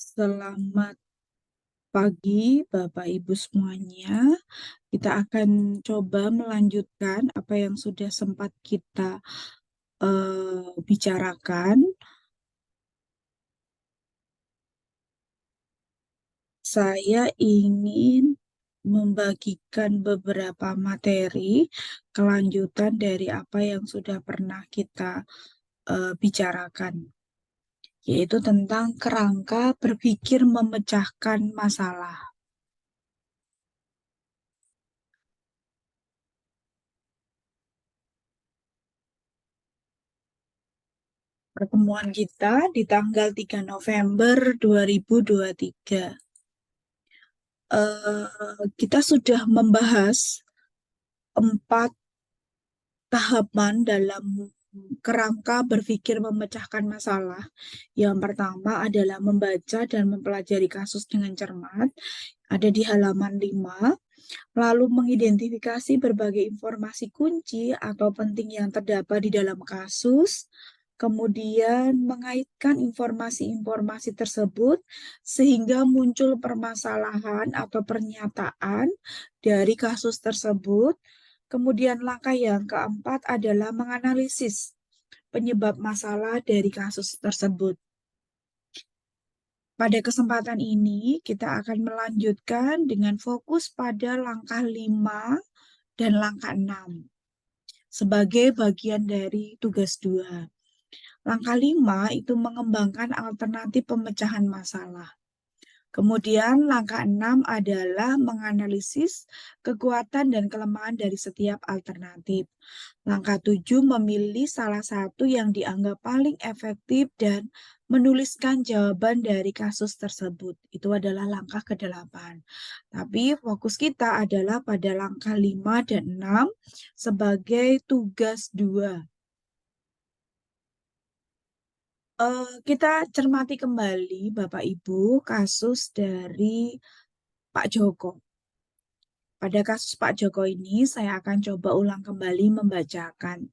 Selamat pagi, Bapak Ibu semuanya. Kita akan coba melanjutkan apa yang sudah sempat kita bicarakan. Saya ingin membagikan beberapa materi kelanjutan dari apa yang sudah pernah kita bicarakan, yaitu tentang kerangka berpikir memecahkan masalah. Pertemuan kita di tanggal 3 November 2023. Kita sudah membahas 4 tahapan dalam kerangka berpikir memecahkan masalah. Yang pertama adalah membaca dan mempelajari kasus dengan cermat, ada di halaman 5. Lalu mengidentifikasi berbagai informasi kunci atau penting yang terdapat di dalam kasus, kemudian mengaitkan informasi-informasi tersebut sehingga muncul permasalahan atau pernyataan dari kasus tersebut. Kemudian langkah yang keempat adalah menganalisis penyebab masalah dari kasus tersebut. Pada kesempatan ini, kita akan melanjutkan dengan fokus pada langkah 5 dan langkah 6 sebagai bagian dari tugas 2. Langkah 5 itu mengembangkan alternatif pemecahan masalah. Kemudian langkah 6 adalah menganalisis kekuatan dan kelemahan dari setiap alternatif. Langkah 7 memilih salah satu yang dianggap paling efektif dan menuliskan jawaban dari kasus tersebut. Itu adalah langkah ke-8. Tapi fokus kita adalah pada langkah 5 dan 6 sebagai tugas 2. Kita cermati kembali Bapak Ibu kasus dari Pak Joko. Pada kasus Pak Joko ini, saya akan coba ulang kembali membacakan.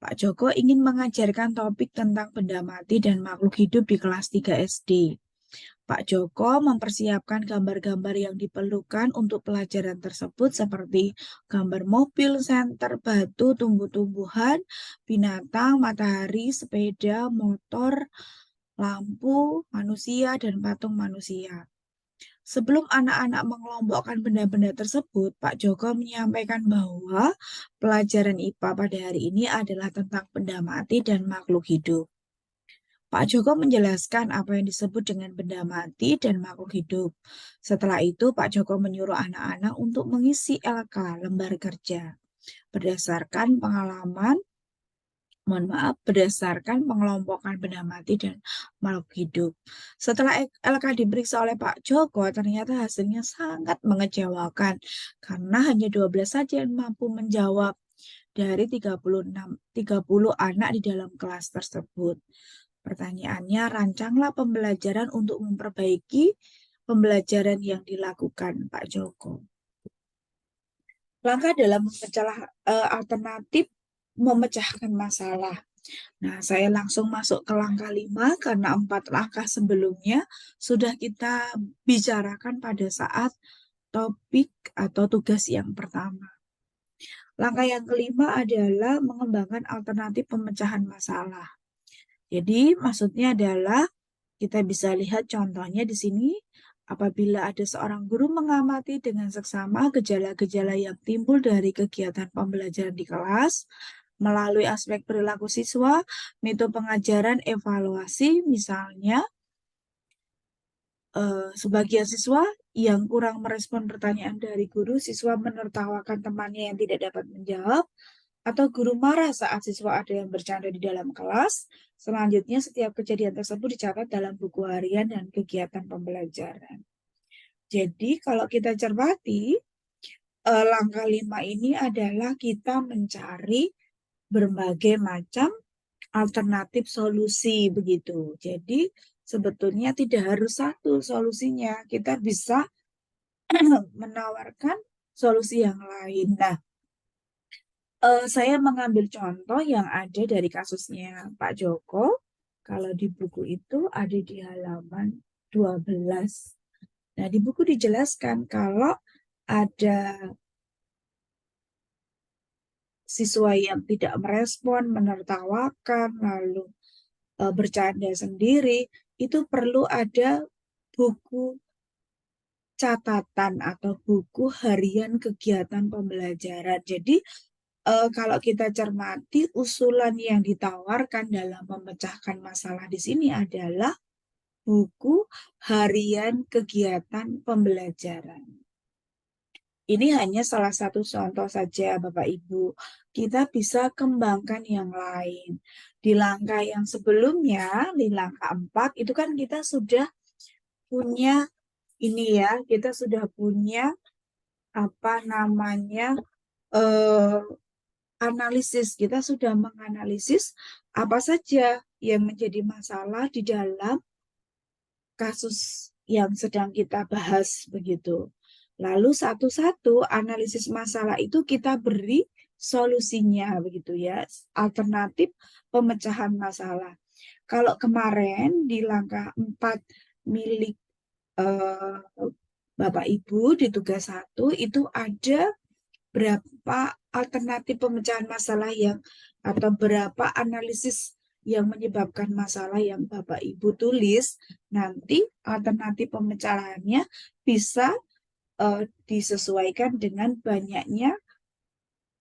Pak Joko ingin mengajarkan topik tentang benda mati dan makhluk hidup di kelas 3 SD. Pak Joko mempersiapkan gambar-gambar yang diperlukan untuk pelajaran tersebut seperti gambar mobil, senter, batu, tumbuh-tumbuhan, binatang, matahari, sepeda, motor, lampu, manusia, dan patung manusia. Sebelum anak-anak mengelompokkan benda-benda tersebut, Pak Joko menyampaikan bahwa pelajaran IPA pada hari ini adalah tentang benda mati dan makhluk hidup. Pak Joko menjelaskan apa yang disebut dengan benda mati dan makhluk hidup. Setelah itu, Pak Joko menyuruh anak-anak untuk mengisi LK, lembar kerja, berdasarkan pengalaman berdasarkan pengelompokan benda mati dan makhluk hidup. Setelah LK diperiksa oleh Pak Joko, ternyata hasilnya sangat mengecewakan karena hanya 12 saja yang mampu menjawab dari 30 anak di dalam kelas tersebut. Pertanyaannya, rancanglah pembelajaran untuk memperbaiki pembelajaran yang dilakukan Pak Joko. Langkah dalam alternatif memecahkan masalah. Nah, saya langsung masuk ke langkah 5 karena 4 langkah sebelumnya sudah kita bicarakan pada saat topik atau tugas yang pertama. Langkah yang kelima adalah mengembangkan alternatif pemecahan masalah. Jadi, maksudnya adalah kita bisa lihat contohnya di sini. Apabila ada seorang guru mengamati dengan seksama gejala-gejala yang timbul dari kegiatan pembelajaran di kelas, melalui aspek perilaku siswa, metode pengajaran, evaluasi, misalnya sebagian siswa yang kurang merespon pertanyaan dari guru, siswa menertawakan temannya yang tidak dapat menjawab, atau guru marah saat siswa ada yang bercanda di dalam kelas. Selanjutnya, setiap kejadian tersebut dicatat dalam buku harian dan kegiatan pembelajaran. Jadi, kalau kita cermati, langkah 5 ini adalah kita mencari berbagai macam alternatif solusi begitu. Jadi, sebetulnya tidak harus satu solusinya. Kita bisa menawarkan solusi yang lain. Nah, saya mengambil contoh yang ada dari kasusnya Pak Joko. Kalau di buku itu ada di halaman 12. Nah, di buku dijelaskan kalau ada siswa yang tidak merespon, menertawakan, lalu bercanda sendiri, itu perlu ada buku catatan atau buku harian kegiatan pembelajaran. Jadi, kalau kita cermati, usulan yang ditawarkan dalam memecahkan masalah di sini adalah buku harian kegiatan pembelajaran. Ini hanya salah satu contoh saja, Bapak Ibu. Kita bisa kembangkan yang lain. Di langkah yang sebelumnya, di langkah 4, itu kan kita sudah punya ini ya, kita sudah punya apa namanya eh, analisis. Kita sudah menganalisis apa saja yang menjadi masalah di dalam kasus yang sedang kita bahas begitu. Lalu satu-satu analisis masalah itu kita beri solusinya begitu ya, alternatif pemecahan masalah. Kalau kemarin di langkah 4 milik eh, Bapak Ibu di tugas 1 itu ada berapa alternatif pemecahan masalah yang atau berapa analisis yang menyebabkan masalah yang Bapak Ibu tulis, nanti alternatif pemecahannya bisa disesuaikan dengan banyaknya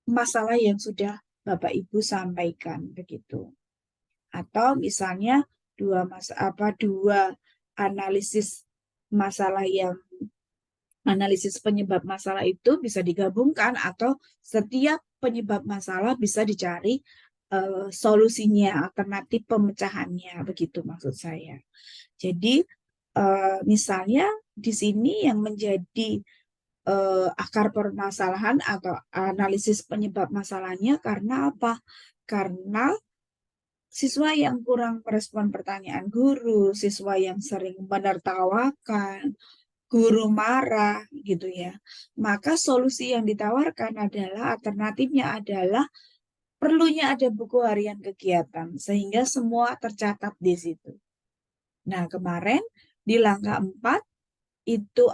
masalah yang sudah Bapak Ibu sampaikan begitu. Atau misalnya dua analisis masalah yang analisis penyebab masalah itu bisa digabungkan atau setiap penyebab masalah bisa dicari solusinya, alternatif pemecahannya, begitu maksud saya. Jadi misalnya di sini yang menjadi akar permasalahan atau analisis penyebab masalahnya karena apa? Karena siswa yang kurang merespon pertanyaan guru, siswa yang sering menertawakan, guru marah gitu ya. Maka solusi yang ditawarkan adalah alternatifnya adalah perlunya ada buku harian kegiatan sehingga semua tercatat di situ. Nah, kemarin di langkah 4 itu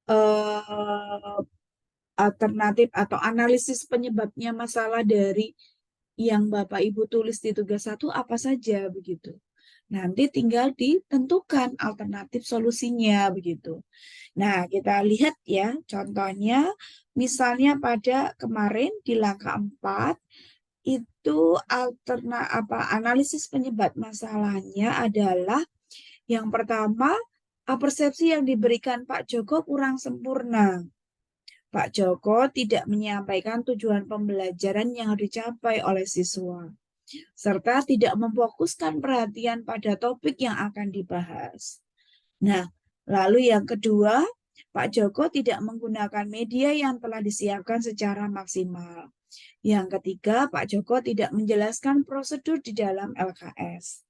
eh, alternatif atau analisis penyebabnya masalah dari yang Bapak Ibu tulis di tugas 1 apa saja begitu. Nanti tinggal ditentukan alternatif solusinya begitu. Nah, kita lihat ya contohnya misalnya pada kemarin di langkah 4 itu analisis penyebab masalahnya adalah yang pertama persepsi yang diberikan Pak Joko kurang sempurna. Pak Joko tidak menyampaikan tujuan pembelajaran yang dicapai oleh siswa, serta tidak memfokuskan perhatian pada topik yang akan dibahas. Nah, lalu yang kedua, Pak Joko tidak menggunakan media yang telah disiapkan secara maksimal. Yang ketiga, Pak Joko tidak menjelaskan prosedur di dalam LKS.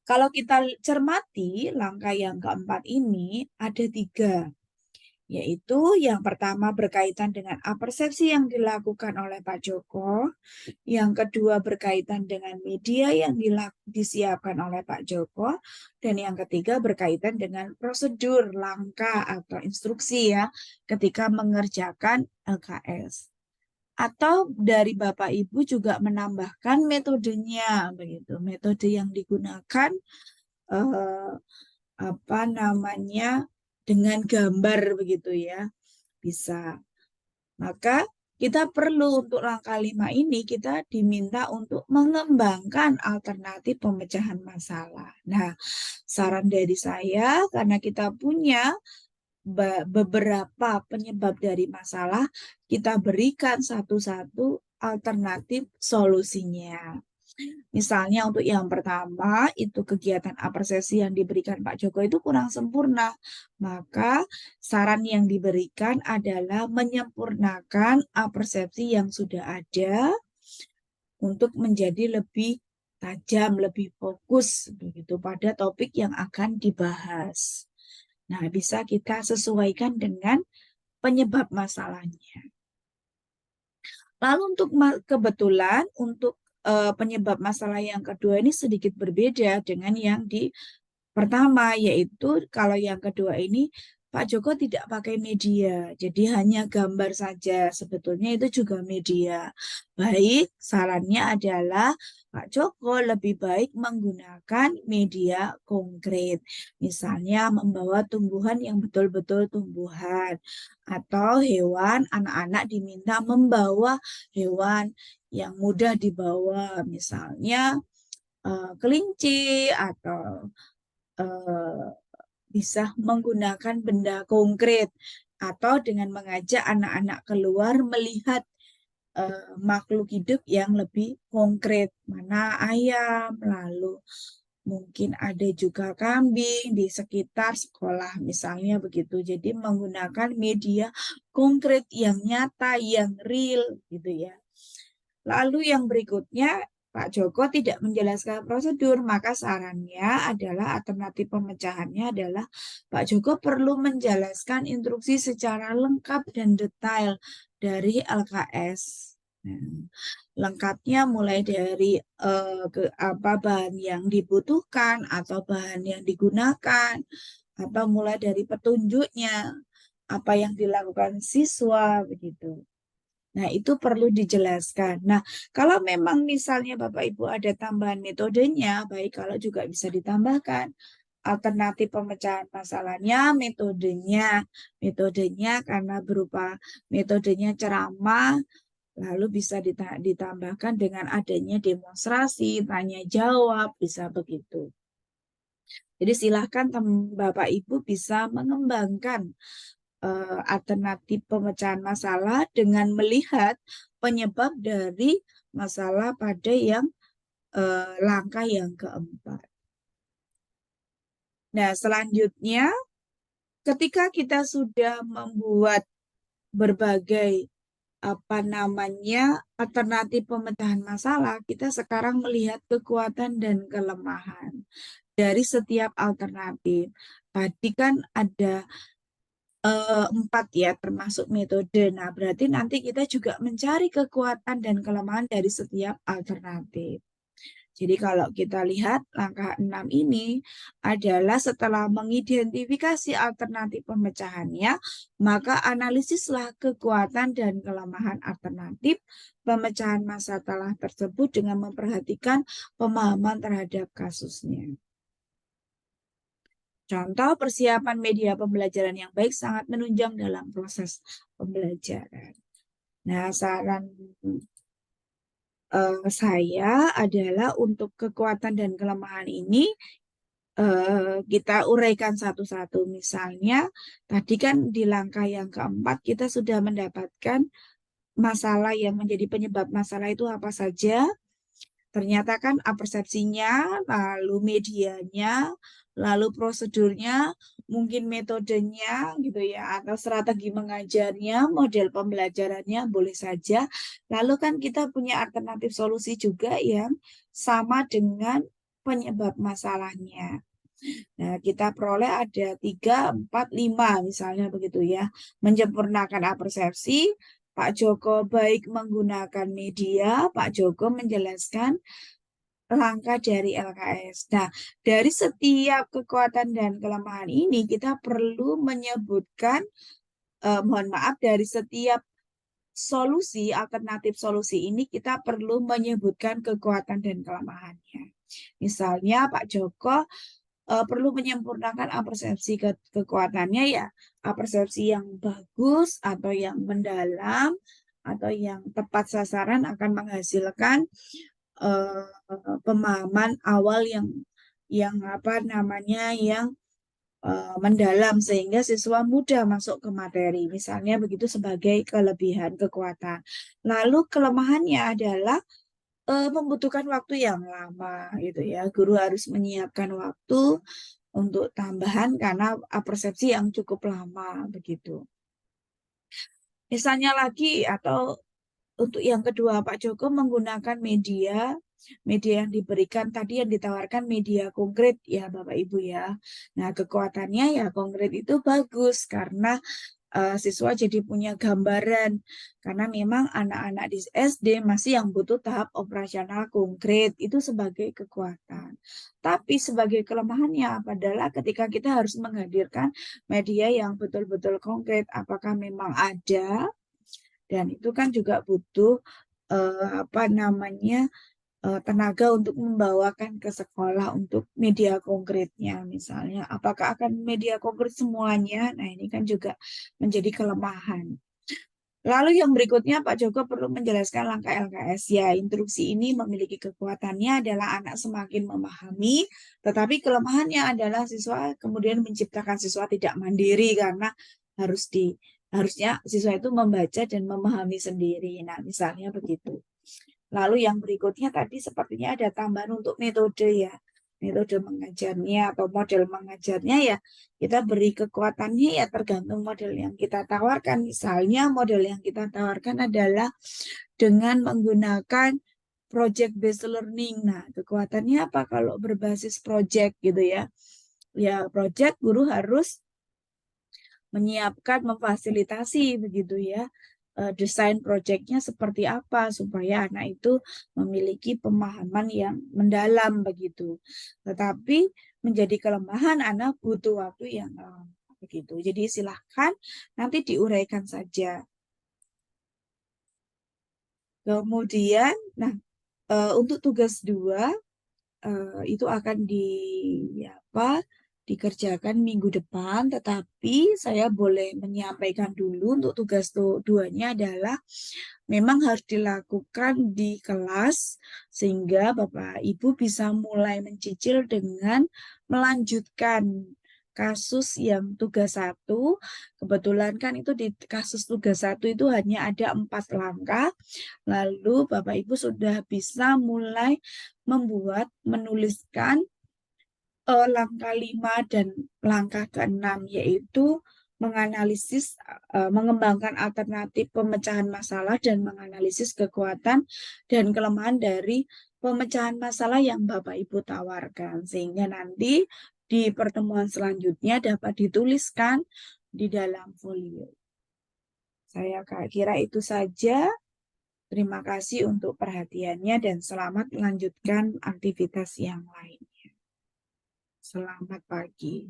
Kalau kita cermati, langkah yang keempat ini ada 3. Yaitu yang pertama berkaitan dengan persepsi yang dilakukan oleh Pak Joko, yang kedua berkaitan dengan media yang disiapkan oleh Pak Joko, dan yang ketiga berkaitan dengan prosedur, langkah, atau instruksi ya ketika mengerjakan LKS. Atau dari Bapak Ibu juga menambahkan metodenya, begitu. Metode yang digunakan eh, apa namanya dengan gambar begitu ya bisa. Maka kita perlu untuk langkah 5 ini kita diminta untuk mengembangkan alternatif pemecahan masalah. Nah, saran dari saya karena kita punya beberapa penyebab dari masalah, kita berikan satu-satu alternatif solusinya. Misalnya untuk yang pertama, itu kegiatan apresiasi yang diberikan Pak Joko itu kurang sempurna. Maka saran yang diberikan adalah menyempurnakan persepsi yang sudah ada untuk menjadi lebih tajam, lebih fokus begitu pada topik yang akan dibahas. Nah, bisa kita sesuaikan dengan penyebab masalahnya. Lalu untuk kebetulan untuk penyebab masalah yang kedua ini sedikit berbeda dengan yang di Pertama, yaitu kalau yang kedua ini Pak Joko tidak pakai media, jadi hanya gambar saja. Sebetulnya itu juga media. Baik, sarannya adalah Pak Joko lebih baik menggunakan media konkret. Misalnya membawa tumbuhan yang betul-betul tumbuhan. Atau hewan, anak-anak diminta membawa hewan yang mudah dibawa. Misalnya kelinci atau bisa menggunakan benda konkret atau dengan mengajak anak-anak keluar melihat makhluk hidup yang lebih konkret, mana ayam, lalu mungkin ada juga kambing di sekitar sekolah misalnya begitu. Jadi menggunakan media konkret yang nyata, yang real gitu ya. Lalu yang berikutnya, Pak Joko tidak menjelaskan prosedur, maka sarannya adalah alternatif pemecahannya adalah Pak Joko perlu menjelaskan instruksi secara lengkap dan detail dari LKS. Nah, lengkapnya mulai dari apa bahan yang dibutuhkan atau bahan yang digunakan, atau mulai dari petunjuknya, apa yang dilakukan siswa begitu. Nah, itu perlu dijelaskan. Nah, kalau memang misalnya Bapak Ibu ada tambahan metodenya, baik kalau juga bisa ditambahkan. Alternatif pemecahan masalahnya, metodenya karena berupa metodenya ceramah, lalu bisa ditambahkan dengan adanya demonstrasi, tanya jawab, bisa begitu. Jadi silahkan Bapak Ibu bisa mengembangkan alternatif pemecahan masalah dengan melihat penyebab dari masalah pada yang langkah yang keempat. Nah, selanjutnya ketika kita sudah membuat berbagai apa namanya alternatif pemecahan masalah, kita sekarang melihat kekuatan dan kelemahan dari setiap alternatif. Tadi kan ada 4 ya, termasuk metode. Nah, berarti nanti kita juga mencari kekuatan dan kelemahan dari setiap alternatif. Jadi kalau kita lihat langkah 6 ini adalah setelah mengidentifikasi alternatif pemecahannya, maka analisislah kekuatan dan kelemahan alternatif pemecahan masalah tersebut dengan memperhatikan pemahaman terhadap kasusnya. Contoh persiapan media pembelajaran yang baik sangat menunjang dalam proses pembelajaran. Nah, saran saya adalah untuk kekuatan dan kelemahan ini kita uraikan satu-satu. Misalnya, tadi kan di langkah yang keempat kita sudah mendapatkan masalah yang menjadi penyebab masalah itu apa saja. Ternyata kan persepsinya, lalu medianya, lalu prosedurnya, mungkin metodenya gitu ya, atau strategi mengajarnya, model pembelajarannya boleh saja. Lalu kan kita punya alternatif solusi juga yang sama dengan penyebab masalahnya. Nah, kita peroleh ada 3, 4, 5 misalnya begitu ya. Menyempurnakan persepsi, Pak Joko baik menggunakan media, Pak Joko menjelaskan langkah dari LKS. Nah, dari setiap kekuatan dan kelemahan ini kita perlu menyebutkan, mohon maaf, dari setiap solusi, alternatif solusi ini kita perlu menyebutkan kekuatan dan kelemahannya. Misalnya Pak Joko perlu menyempurnakan persepsi kekuatannya ya, persepsi yang bagus atau yang mendalam atau yang tepat sasaran akan menghasilkan pemahaman awal yang apa namanya yang mendalam sehingga siswa mudah masuk ke materi. Misalnya begitu sebagai kelebihan kekuatan. Lalu kelemahannya adalah membutuhkan waktu yang lama gitu ya. Guru harus menyiapkan waktu untuk tambahan karena persepsi yang cukup lama begitu. Misalnya lagi atau untuk yang kedua Pak Joko menggunakan media yang diberikan tadi yang ditawarkan media konkret ya Bapak Ibu ya. Nah, kekuatannya ya konkret itu bagus karena siswa jadi punya gambaran karena memang anak-anak di SD masih yang butuh tahap operasional konkret itu sebagai kekuatan. Tapi sebagai kelemahannya adalah ketika kita harus menghadirkan media yang betul-betul konkret, apakah memang ada, dan itu kan juga butuh apa namanya tenaga untuk membawakan ke sekolah untuk media konkretnya, misalnya apakah akan media konkret semuanya. Nah, ini kan juga menjadi kelemahan. Lalu yang berikutnya, Pak Joko perlu menjelaskan langkah LKS. Ya, instruksi ini memiliki kekuatannya adalah anak semakin memahami, tetapi kelemahannya adalah siswa kemudian menciptakan siswa tidak mandiri karena harusnya siswa itu membaca dan memahami sendiri. Nah, misalnya begitu. Lalu yang berikutnya tadi sepertinya ada tambahan untuk metode ya. Metode mengajarnya atau model mengajarnya ya kita beri kekuatannya ya tergantung model yang kita tawarkan. Misalnya model yang kita tawarkan adalah dengan menggunakan project based learning. Nah, kekuatannya apa kalau berbasis project gitu ya. Ya, project guru harus menyiapkan, memfasilitasi begitu ya, desain proyeknya seperti apa supaya anak itu memiliki pemahaman yang mendalam begitu. Tetapi menjadi kelemahan anak butuh waktu yang lama begitu. Jadi silahkan nanti diuraikan saja. Kemudian, nah untuk tugas 2 itu akan apa, dikerjakan minggu depan, tetapi saya boleh menyampaikan dulu untuk tugas duanya adalah memang harus dilakukan di kelas sehingga Bapak Ibu bisa mulai mencicil dengan melanjutkan kasus yang tugas 1. Kebetulan kan itu di kasus tugas 1 itu hanya ada 4 langkah. Lalu Bapak Ibu sudah bisa mulai menuliskan langkah 5 dan langkah ke-6, yaitu menganalisis, mengembangkan alternatif pemecahan masalah dan menganalisis kekuatan dan kelemahan dari pemecahan masalah yang Bapak Ibu tawarkan. Sehingga nanti di pertemuan selanjutnya dapat dituliskan di dalam folio. Saya kira itu saja. Terima kasih untuk perhatiannya dan selamat melanjutkan aktivitas yang lain. Selamat pagi.